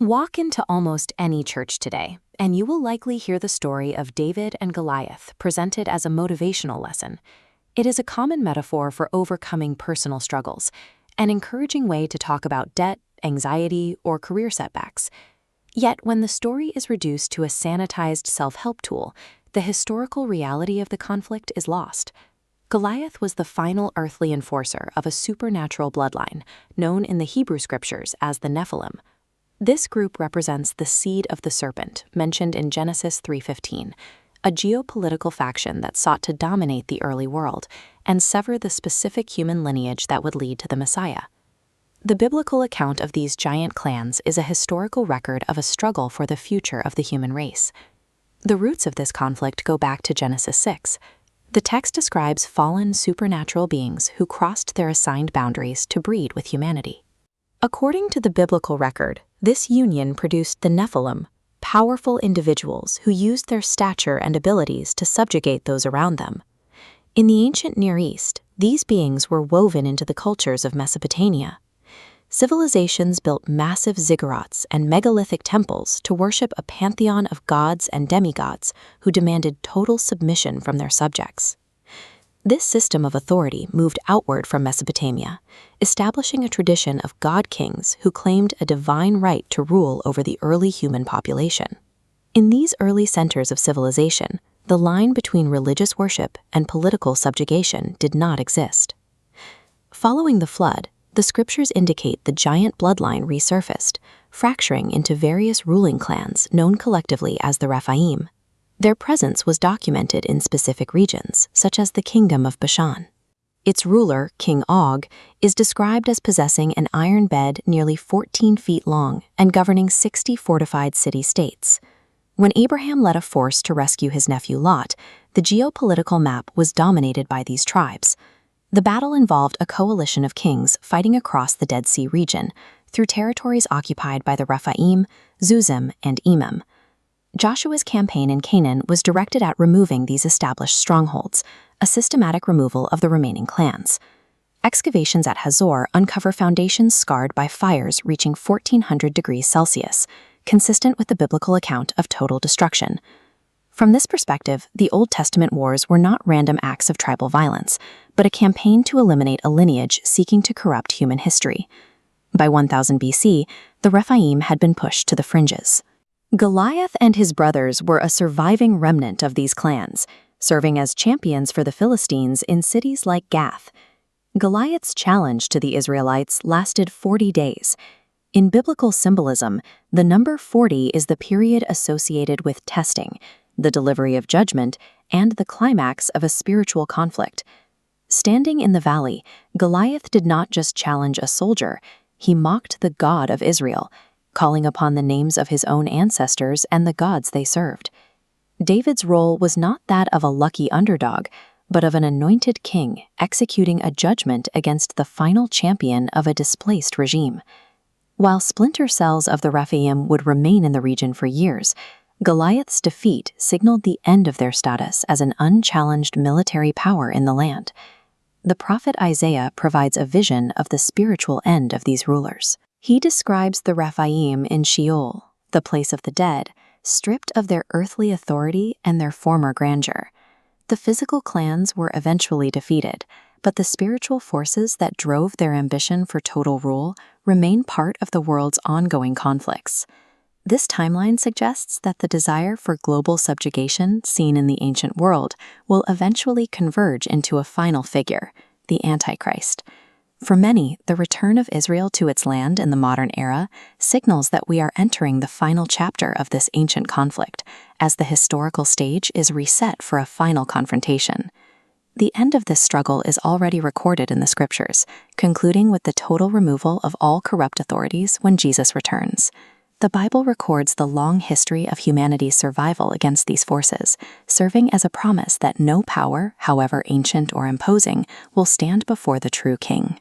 Walk into almost any church today, and you will likely hear the story of David and Goliath presented as a motivational lesson. It is a common metaphor for overcoming personal struggles, an encouraging way to talk about debt, anxiety, or career setbacks. Yet, when the story is reduced to a sanitized self-help tool, the historical reality of the conflict is lost. Goliath was the final earthly enforcer of a supernatural bloodline, known in the Hebrew scriptures as the Nephilim. This group represents the seed of the serpent, mentioned in Genesis 3:15, a geopolitical faction that sought to dominate the early world and sever the specific human lineage that would lead to the Messiah. The biblical account of these giant clans is a historical record of a struggle for the future of the human race. The roots of this conflict go back to Genesis 6. The text describes fallen supernatural beings who crossed their assigned boundaries to breed with humanity. According to the biblical record, this union produced the Nephilim, powerful individuals who used their stature and abilities to subjugate those around them. In the ancient Near East, these beings were woven into the cultures of Mesopotamia. Civilizations built massive ziggurats and megalithic temples to worship a pantheon of gods and demigods who demanded total submission from their subjects. This system of authority moved outward from Mesopotamia, establishing a tradition of god-kings who claimed a divine right to rule over the early human population. In these early centers of civilization, the line between religious worship and political subjugation did not exist. Following the flood, the scriptures indicate the giant bloodline resurfaced, fracturing into various ruling clans known collectively as the Rephaim. Their presence was documented in specific regions, such as the Kingdom of Bashan. Its ruler, King Og, is described as possessing an iron bed nearly 14 feet long and governing 60 fortified city-states. When Abraham led a force to rescue his nephew Lot, the geopolitical map was dominated by these tribes. The battle involved a coalition of kings fighting across the Dead Sea region, through territories occupied by the Rephaim, Zuzim, and Emim. Joshua's campaign in Canaan was directed at removing these established strongholds, a systematic removal of the remaining clans. Excavations at Hazor uncover foundations scarred by fires reaching 1400 degrees Celsius, consistent with the biblical account of total destruction. From this perspective, the Old Testament wars were not random acts of tribal violence, but a campaign to eliminate a lineage seeking to corrupt human history. By 1000 BC, the Rephaim had been pushed to the fringes. Goliath and his brothers were a surviving remnant of these clans, serving as champions for the Philistines in cities like Gath. Goliath's challenge to the Israelites lasted 40 days. In biblical symbolism, the number 40 is the period associated with testing, the delivery of judgment, and the climax of a spiritual conflict. Standing in the valley, Goliath did not just challenge a soldier, he mocked the God of Israel, calling upon the names of his own ancestors and the gods they served. David's role was not that of a lucky underdog, but of an anointed king executing a judgment against the final champion of a displaced regime. While splinter cells of the Rephaim would remain in the region for years, Goliath's defeat signaled the end of their status as an unchallenged military power in the land. The prophet Isaiah provides a vision of the spiritual end of these rulers. He describes the Rephaim in Sheol, the place of the dead, stripped of their earthly authority and their former grandeur. The physical clans were eventually defeated, but the spiritual forces that drove their ambition for total rule remain part of the world's ongoing conflicts. This timeline suggests that the desire for global subjugation seen in the ancient world will eventually converge into a final figure, the Antichrist. For many, the return of Israel to its land in the modern era signals that we are entering the final chapter of this ancient conflict, as the historical stage is reset for a final confrontation. The end of this struggle is already recorded in the scriptures, concluding with the total removal of all corrupt authorities when Jesus returns. The Bible records the long history of humanity's survival against these forces, serving as a promise that no power, however ancient or imposing, will stand before the true king.